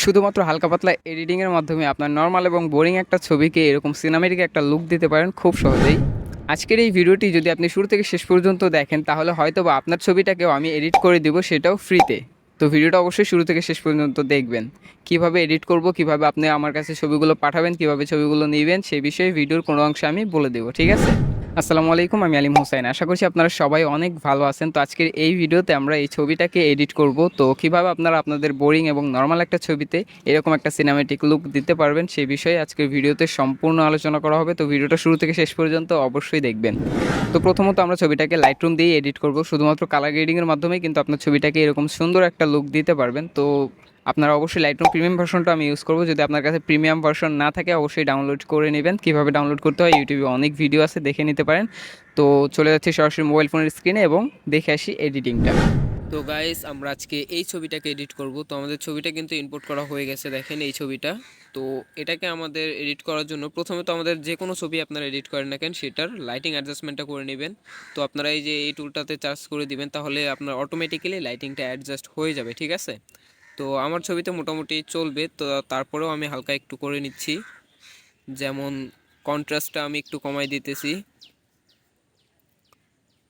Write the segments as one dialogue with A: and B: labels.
A: শুধুমাত্র হালকা পাতলা এডিটিংয়ের মাধ্যমে আপনার নর্মাল এবং বোরিং একটা ছবিকে এরকম সিনেমেটিক একটা লুক দিতে পারেন খুব সহজেই। আজকের এই ভিডিওটি যদি আপনি শুরু থেকে শেষ পর্যন্ত দেখেন তাহলে হয়তোবা আপনার ছবিটাকেও আমি এডিট করে দিব, সেটাও ফ্রিতে। তো ভিডিওটা অবশ্যই শুরু থেকে শেষ পর্যন্ত দেখবেন। কিভাবে এডিট করব, কিভাবে আপনি আমার কাছে ছবিগুলো পাঠাবেন, কিভাবে ছবিগুলো নেবেন, সেই বিষয়ে ভিডিওর কোনো অংশে আমি বলে দেবো, ঠিক আছে? আসসালামু আলাইকুম, আমি আলিম হোসেন। আশা করছি আপনারা সবাই অনেক ভালো আছেন। তো আজকের এই ভিডিওতে আমরা এই ছবিটাকে এডিট করব। তো কিভাবে আপনারা আপনাদের বোরিং এবং নর্মাল একটা ছবিতে এরকম একটা সিনেমেটিক লুক দিতে পারবেন সেই বিষয়ে আজকের ভিডিওতে সম্পূর্ণ আলোচনা করা হবে। তো ভিডিওটা শুরু থেকে শেষ পর্যন্ত অবশ্যই দেখবেন। তো প্রথমত আমরা ছবিটাকে লাইটরুম দিয়ে এডিট করব। শুধুমাত্র কালার গ্রেডিংয়ের মাধ্যমেই কিন্তু আপনার ছবিটাকে এরকম সুন্দর একটা লুক দিতে পারবেন। তো আপনারা অবশ্যই লাইটরুম প্রিমিয়াম ভার্সনটা আমি ইউজ করব। যদি আপনার কাছে প্রিমিয়াম ভার্সন না থাকে অবশ্যই ডাউনলোড করে নেবেন। কীভাবে ডাউনলোড করতে হয় ইউটিউবে অনেক ভিডিও আছে, দেখে নিতে পারেন। তো চলে যাচ্ছি সরাসরি মোবাইল ফোনের স্ক্রিনে এবং দেখে আসি এডিটিংটা। তো গাইস, আমরা আজকে এই ছবিটাকে এডিট করব। তো আমাদের ছবিটা কিন্তু ইম্পোর্ট করা হয়ে গেছে, দেখেন এই ছবিটা। তো এটাকে আমাদের এডিট করার জন্য প্রথমে তো আমাদের যে কোনো ছবি আপনারা এডিট করেন না কেন সেটার লাইটিং অ্যাডজাস্টমেন্টটা করে নেবেন। তো আপনারা এই যে এই টুলটাতে চার্জ করে দিবেন, তাহলে আপনার অটোমেটিক্যালি লাইটিংটা অ্যাডজাস্ট হয়ে যাবে, ঠিক আছে? তো আমার ছবিতে মোটামুটি চলবে, তো তারপরেও আমি হালকা একটু করে নিচ্ছি। যেমন কন্ট্রাস্টটা আমি একটু কমাই দিতেছি।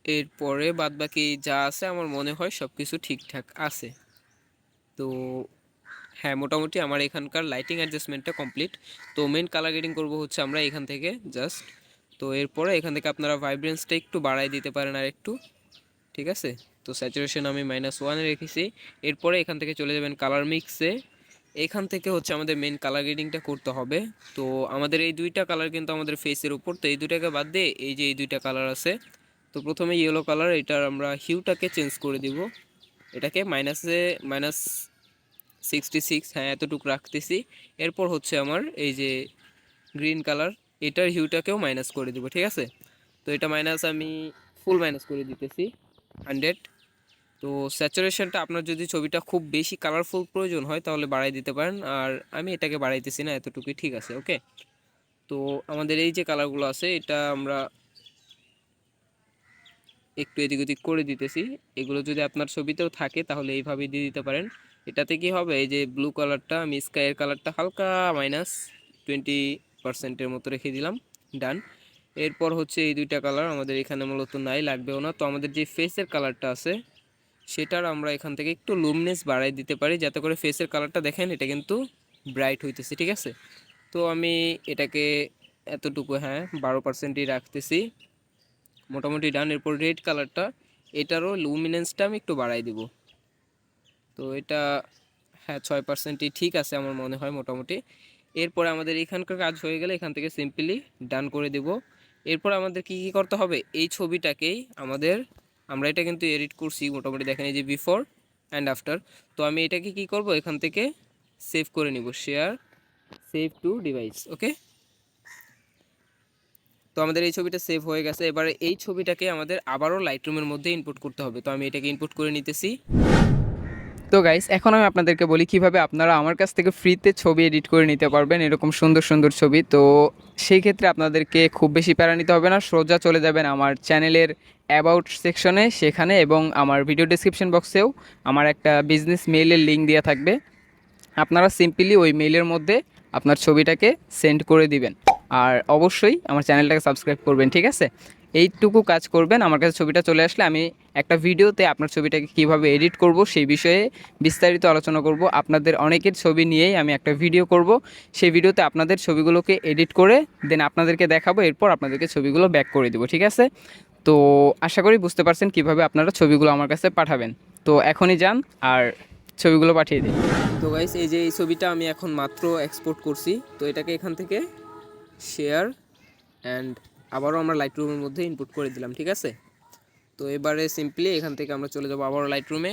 A: এরপরে বাদবাকি যা আছে আমার মনে হয় সব কিছু ঠিকঠাক আছে। তো হ্যাঁ, মোটামুটি আমার এখানকার লাইটিং অ্যাডজাস্টমেন্টটা কমপ্লিট। তো মেন কালার গ্রেডিং করবো হচ্ছে আমরা এখান থেকে জাস্ট। তো এরপরে এখান থেকে আপনারা ভাইব্রেন্সটা একটু বাড়াই দিতে পারেন আর একটু, ঠিক আছে? তো স্যাচুরেশন আমি -1-এ রেখেছি। এরপরে এখান থেকে চলে যাবেন কালার মিক্সে। এখান থেকে হচ্ছে আমাদের মেন কালার গ্রেডিংটা করতে হবে। তো আমাদের এই দুইটা কালার কিন্তু আমাদের ফেসের উপর, তো এই দুইটাকে বাদ দিয়ে এই যে এই দুইটা কালার আছে। তো প্রথমে ইয়েলো কালার, এটার আমরা হিউটাকে চেঞ্জ করে দিব। এটাকে -66, হ্যাঁ এতটুকু রাখতেছি। এরপর হচ্ছে আমার এই যে গ্রিন কালার, এটার হিউটাকেও মাইনাস করে দিব, ঠিক আছে? তো এটা আমি ফুল মাইনাস করে দিতেছি 100। তো স্যাচুরেশনটা আপনার যদি ছবিটা খুব বেশি কালারফুল প্রয়োজন হয় তাহলে বাড়াই দিতে পারেন, আর আমি এটাকে বাড়াইতেছি না, এতটুকুই ঠিক আছে, ওকে? তো আমাদের এই যে কালারগুলো আছে এটা আমরা একটু এদিক ওদিক করে দিতেছি। এগুলো যদি আপনার ছবিতেও থাকে তাহলে এইভাবে দিয়ে দিতে পারেন। এটাতে কি হবে, এই যে ব্লু কালারটা আমি স্কাইয়ের কালারটা হালকা -20% মতো রেখে দিলাম, ডান। এরপর হচ্ছে এই দুইটা কালার আমাদের এখানে মূলত নাই, লাগবেও না। তো আমাদের যে ফেসের কালারটা আছে সেটার আমরা এখান থেকে একটু লুমনেস বাড়াই দিতে পারি, যাতে করে ফেসের কালারটা দেখেন এটা কিন্তু ব্রাইট হইতেছে, ঠিক আছে? তো আমি এটাকে এতটুকু, হ্যাঁ 12%ই রাখতেছি, মোটামুটি ডান। এরপর রেড কালারটা, এটারও লুমিনেন্সটা আমি একটু বাড়াই দিব। তো এটা হ্যাঁ 6%ই ঠিক আছে আমার মনে হয় মোটামুটি। এরপরে আমাদের এখানকার কাজ হয়ে গেলে এখান থেকে সিম্পলি ডান করে দেব। এরপর আমাদের কি করতে হবে, এই ছবিটাকেই আমরা এটা কিন্তু এডিট করছি মোটামুটি, দেখেন এই যে বিফোর অ্যান্ড আফটার। তো আমি এটাকে কি করব, এখান থেকে সেভ করে নিব, শেয়ার, সেভ টু ডিভাইস, ওকে? তো আমাদের এই ছবিটা সেভ হয়ে গেছে। এবারে এই ছবিটাকে আমাদের আবারও লাইটরুমের মধ্যে ইনপুট করতে হবে। তো আমি এটাকে ইনপুট করে নিতেছি। তো গাইস, এখন আমি আপনাদেরকে বলি কিভাবে আপনারা আমার কাছ থেকে ফ্রিতে ছবি এডিট করে নিতে পারবেন, এরকম সুন্দর সুন্দর ছবি। তো সেই ক্ষেত্রে আপনাদেরকে খুব বেশি প্যারা নিতে হবে না, সোজা চলে যাবেন আমার চ্যানেলের অ্যাবাউট সেকশনে, সেখানে এবং আমার ভিডিও ডেসক্রিপশন বক্সেও আমার একটা বিজনেস মেইলের লিঙ্ক দেওয়া থাকবে। আপনারা সিম্পলি ওই মেইলের মধ্যে আপনার ছবিটাকে সেন্ড করে দিবেন। আর অবশ্যই আমার চ্যানেলটাকে সাবস্ক্রাইব করবেন, ঠিক আছে? এইটুকু কাজ করবেন। আমার কাছে ছবিটা চলে আসলে আমি একটা ভিডিওতে আপনার ছবিটাকে কীভাবে এডিট করব সেই বিষয়ে বিস্তারিত আলোচনা করব। আপনাদের অনেকের ছবি নিয়েই আমি একটা ভিডিও করব। সেই ভিডিওতে আপনাদের ছবিগুলোকে এডিট করে দেন আপনাদেরকে দেখাবো, এরপর আপনাদেরকে ছবিগুলো ব্যাক করে দেবো, ঠিক আছে? তো আশা করি বুঝতে পারছেন কীভাবে আপনারা ছবিগুলো আমার কাছে পাঠাবেন। তো এখনই যান আর ছবিগুলো পাঠিয়ে দিন। তো গাইস, এই যে এই ছবিটা আমি এখন মাত্র এক্সপোর্ট করছি। তো এটাকে এখান থেকে শেয়ার অ্যান্ড আবারও আমরা লাইটরুমের মধ্যে ইনপুট করে দিলাম, ঠিক আছে? তো এবারে সিম্পলি এখান থেকে আমরা চলে যাবো আবারও লাইটরুমে।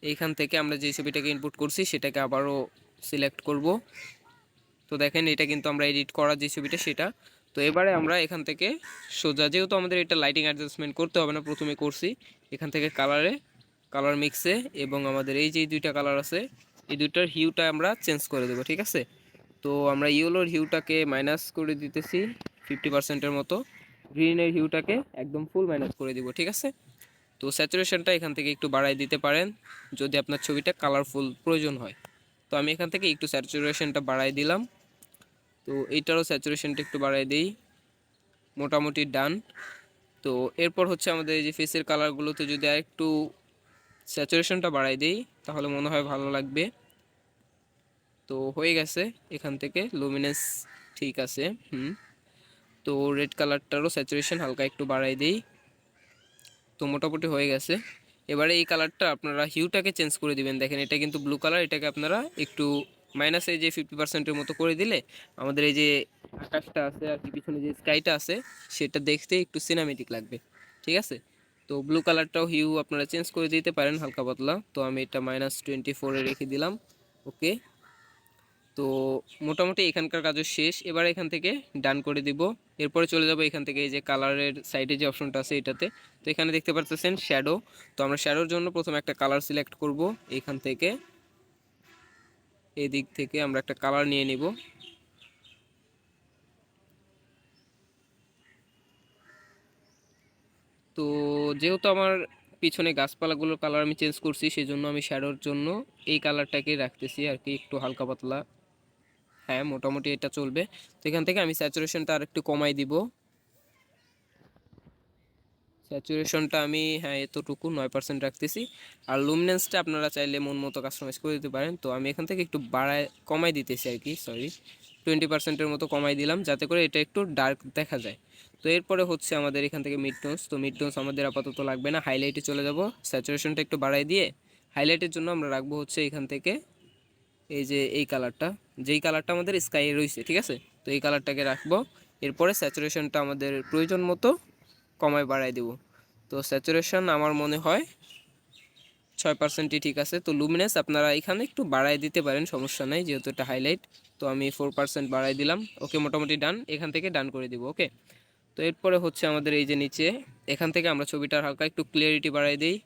A: এইখান থেকে আমরা যে ছবিটাকে ইনপুট করছি সেটাকে আবারও সিলেক্ট করব। তো দেখেন এটা কিন্তু আমরা এডিট করা যে ছবিটা সেটা। তো এবারে আমরা এখান থেকে সোজা, যেহেতু আমাদের এটা লাইটিং অ্যাডজাস্টমেন্ট করতে হবে না, প্রথমে করছি, এখান থেকে কালার মিক্সে এবং আমাদের এই যে দুইটা কালার আছে এই দুইটার হিউটা আমরা চেঞ্জ করে দেবো, ঠিক আছে? তো আমরা ইয়েলোর হিউটাকে মাইনাস করে দিতেছি 50%-এর মতো, গ্রিনের হিউটাকে একদম ফুল মাইনাস করে দিব, ঠিক আছে? তো তো স্যাচুরেশনটা এখান থেকে একটু বাড়াই দিতে পারেন যদি আপনার ছবিটা কালারফুল প্রয়োজন হয়। তো আমি এখান থেকে একটু স্যাচুরেশনটা বাড়াই দিলাম। তো এইটারও স্যাচুরেশনটা একটু বাড়াই দিই, মোটামুটি ডান। তো এরপর হচ্ছে আমাদের এই যে ফেসের কালারগুলোতে যদি আর একটু স্যাচুরেশনটা বাড়াই দিই তাহলে মনে হয় ভালো লাগবে। তো হয়ে গেছে, এখান থেকে লুমিনেন্স ঠিক আছে। তো রেড কালারটারও স্যাচুরেশন হালকা একটু বাড়াই দিই। তো মোটামুটি হয়ে গেছে। এবারে এই কালারটা আপনারা হিউটাকে চেঞ্জ করে দিবেন। দেখেন এটা কিন্তু ব্লু কালার, এটাকে আপনারা একটু মাইনাসে যে 50%-এর মতো করে দিলে আমাদের এই যে আকাশটা আছে আর কি, পিছনে যে স্কাইটা আছে সেটা দেখতে একটু সিনেমেটিক লাগবে, ঠিক আছে। তো ব্লু কালারটাও হিউ আপনারা চেঞ্জ করে দিতে পারেন হালকা পাতলা। তো আমি এটা -24-এ রেখে দিলাম। ওকে, তো মোটামুটি এখানকার কাজও শেষ। এবার এখান থেকে ডান করে দিব। এরপরে চলে যাব এখান থেকে এই যে কালারের সাইডে যে অপশনটা আছে এটাতে। তো এখানে দেখতে পাচ্ছেন শ্যাডো। তো আমরা শ্যাডোর জন্য প্রথমে একটা কালার সিলেক্ট করব। এখান থেকে এই দিক থেকে আমরা একটা কালার নিয়ে নিব। তো যেহেতু আমার পিছনে গাছপালাগুলোর কালার আমি চেঞ্জ করছি, সেজন্য আমি শ্যাডোর জন্য এই কালারটাকে রাখতেছি আর কি, একটু হালকা পাতলা। হ্যাঁ, মোটামুটি এটা চলবে। তো এখান থেকে আমি স্যাচুরেশনটা আর একটু কমাই দিব। স্যাচুরেশনটা আমি হ্যাঁ এতটুকু 9% রাখতেছি। আর লুমিনেন্সটা আপনারা চাইলে মন মতো কাস্টমাইজ করে দিতে পারেন। তো আমি এখান থেকে একটু বাড়ায় কমাই দিতেছি আর কি, সরি 20%-এর মতো কমাই দিলাম যাতে করে এটা একটু ডার্ক দেখা যায়। তো এরপরে হচ্ছে আমাদের এখান থেকে মিড টোনস। তো মিড টোনস আমাদের আপাতত লাগবে না, হাইলাইটে চলে যাব। স্যাচুরেশনটা একটু বাড়াই দিয়ে হাইলাইটের জন্য আমরা রাখবো হচ্ছে এখান থেকে এই যে এই কালারটা, যেই কালারটা আমাদের স্কাই রয়েছে, ঠিক আছে। তো এই কালারটাকে রাখবো। এরপরে স্যাচুরেশনটা আমাদের প্রয়োজন মতো কমায় বাড়াই দেব। তো স্যাচুরেশন আমার মনে হয় 6%-ই ঠিক আছে। তো লুমিনেন্স আপনারা এখানে একটু বাড়াই দিতে পারেন, সমস্যা নাই, যেহেতু এটা হাইলাইট। তো আমি 4% বাড়াই দিলাম। ওকে, মোটামুটি ডান। এখান থেকে ডান করে দিব। ওকে, তো এরপরে হচ্ছে আমাদের এই যে নিচে এখান থেকে আমরা ছবিটার হালকা একটু ক্লিয়ারিটি বাড়াই দিই।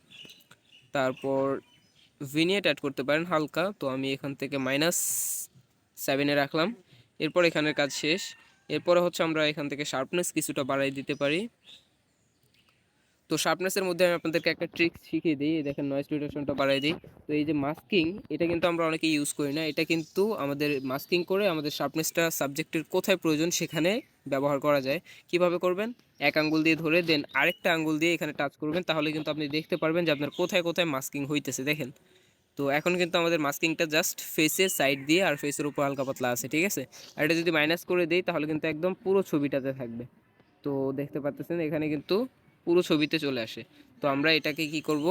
A: তারপর ভিনিয়েট অ্যাড করতে পারেন হালকা। তো আমি এখান থেকে -7-এ রাখলাম। এরপর এখানের কাজ শেষ। এরপরে হচ্ছে আমরা এখান থেকে শার্পনেস কিছুটা বাড়াই দিতে পারি। তো শার্পনেসের মধ্যে আমি আপনাদেরকে একটা ট্রিক শিখিয়ে দিই। দেখেন নয়েজ রিডাকশনটা বাড়াই দিই। তো এই যে মাস্কিং, এটা কিন্তু আমরা অনেকে ইউজ করি না। এটা কিন্তু আমাদের মাস্কিং করে আমাদের শার্পনেসটা সাবজেক্টের কোথায় প্রয়োজন সেখানে ব্যবহার করা যায়। কিভাবে করবেন? এক আঙ্গুল দিয়ে ধরে দেন আরেকটা আঙ্গুল দিয়ে এখানে টাচ করবেন, তাহলে কিন্তু আপনি দেখতে পারবেন যে আপনার কোথায় কোথায় মাস্কিং হইতেছে। দেখেন, তো এখন কিন্তু আমাদের মাস্কিংটা জাস্ট ফেসের সাইড দিয়ে আর ফেসের উপর হালকা পাতলা আছে, ঠিক আছে। আর এটা যদি মাইনাস করে দিই তাহলে কিন্তু একদম পুরো ছবিটাতে থাকবে। তো দেখতে পাচ্ছেন এখানে কিন্তু পুরো ছবিতে চলে আসে। তো আমরা এটাকে কি করব,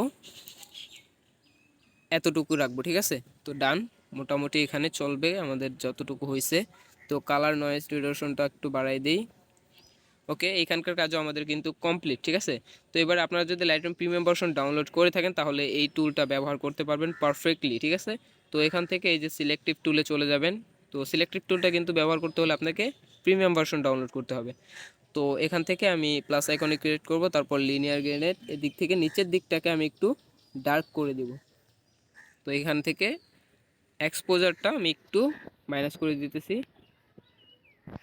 A: এতটুকু রাখবো, ঠিক আছে। তো ডান, মোটামুটি এখানে চলবে আমাদের যতটুকু হয়েছে। তো কালার নয়েজ রিডাকশনটা একটু বাড়াই দিই। ওকে, এখানকার কাজও আমাদের কিন্তু কমপ্লিট, ঠিক আছে। তো এবার আপনারা যদি লাইটরুম প্রিমিয়াম ভার্সন ডাউনলোড করে থাকেন তাহলে এই টুলটা ব্যবহার করতে পারবেন পারফেক্টলি, ঠিক আছে। তো এখান থেকে এই যে সিলেক্টিভ টুলে চলে যাবেন। তো সিলেক্টিভ টুলটা কিন্তু ব্যবহার করতে হলে আপনাকে প্রিমিয়াম ভার্সন ডাউনলোড করতে হবে। তো এখান থেকে আমি প্লাস আইকনে ক্রিয়েট করব, তারপর লিনিয়ার গ্রেনেড এদিক থেকে নিচের দিকটাকে আমি একটু ডার্ক করে দেব। তো এখান থেকে এক্সপোজারটা আমি একটু মাইনাস করে দিতেছি।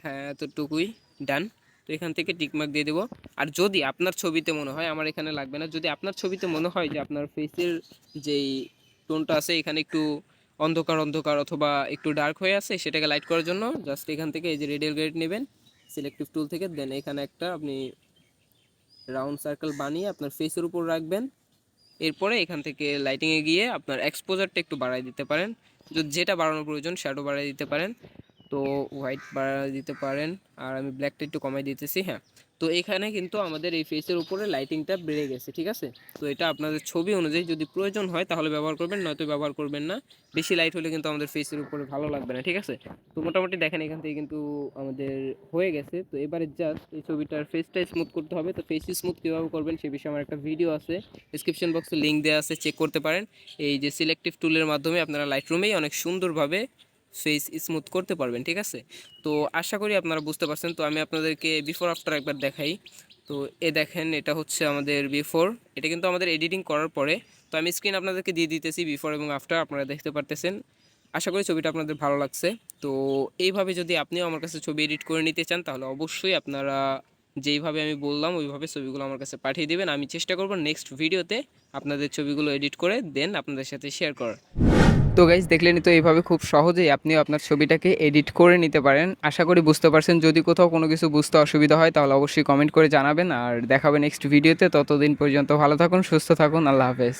A: হ্যাঁ, এতটুকুই, ডান। তো এখান থেকে টিকমার্ক দিয়ে দেবো। আর যদি আপনার ছবিতে মনে হয়, আমার এখানে লাগবে না, যদি আপনার ছবিতে মনে হয় যে আপনার ফেসের যেই টোনটা আছে এখানে একটু অন্ধকার অন্ধকার অথবা একটু ডার্ক হয়ে আছে, সেটাকে লাইট করার জন্য জাস্ট এখান থেকে এই যে রেডিয়াল গ্রেড নেবেন সিলেক্টিভ টুল থেকে, দেন এখানে একটা আপনি রাউন্ড সার্কেল বানিয়ে আপনার ফেসের উপর রাখবেন। এরপরে এখান থেকে লাইটিংয়ে গিয়ে আপনার এক্সপোজারটা একটু বাড়াই দিতে পারেন, যেটা বাড়ানোর প্রয়োজন, শ্যাডো বাড়াই দিতে পারেন। তো হোয়াইট বাড়াই দিতে পারেন, আর আমি ব্ল্যাকটা একটু কমাই দিতেছি। হ্যাঁ, তো এখানে কিন্তু আমাদের এই ফেসের উপরে লাইটিংটা বেড়ে গেছে, ঠিক আছে। তো এটা আপনাদের ছবি অনুযায়ী যদি প্রয়োজন হয় তাহলে ব্যবহার করবেন, নয়তো ব্যবহার করবেন না। বেশি লাইট হলে কিন্তু আমাদের ফেসের উপরে ভালো লাগবে না, ঠিক আছে। তো মোটামুটি দেখেন এখান থেকে কিন্তু আমাদের হয়ে গেছে। তো এবারে জাস্ট এই ছবিটার ফেসটা স্মুথ করতে হবে। তো ফেস স্মুথ কীভাবে করবেন সে বিষয়ে আমার একটা ভিডিও আছে, ডিসক্রিপশন বক্সে লিঙ্ক দেওয়া আছে, চেক করতে পারেন। এই যে সিলেক্টিভ টুলের মাধ্যমে আপনারা লাইটরুমেই অনেক সুন্দরভাবে ফেস স্মুথ করতে পারবেন, ঠিক আছে। তো আশা করি আপনারা বুঝতে পারছেন। তো আমি আপনাদেরকে বিফোর আফটার একবার দেখাই। তো এ দেখেন, এটা হচ্ছে আমাদের বিফোর, এটা কিন্তু আমাদের এডিটিং করার পরে। তো আমি স্ক্রিন আপনাদেরকে দিয়ে দিতেছি বিফোর এবং আফটার, আপনারা দেখতে পারতেছেন। আশা করি ছবিটা আপনাদের ভালো লাগছে। তো এইভাবে যদি আপনিও আমার কাছে ছবি এডিট করে নিতে চান তাহলে অবশ্যই আপনারা
B: যেইভাবে আমি বললাম ওইভাবে ছবিগুলো আমার কাছে পাঠিয়ে দিবেন। আমি চেষ্টা করব নেক্সট ভিডিওতে আপনাদের ছবিগুলো এডিট করে দেন আপনাদের সাথে শেয়ার করার।
A: তো গাইজ দেখলেনই তো, এইভাবে খুব সহজেই আপনিও আপনার ছবিটাকে এডিট করে নিতে পারেন। আশা করি বুঝতে পারছেন। যদি কোথাও কোনো কিছু বুঝতে অসুবিধা হয় তাহলে অবশ্যই কমেন্ট করে জানাবেন, আর দেখাবে নেক্সট ভিডিওতে। ততদিন পর্যন্ত ভালো থাকুন, সুস্থ থাকুন, আল্লাহ হাফেজ।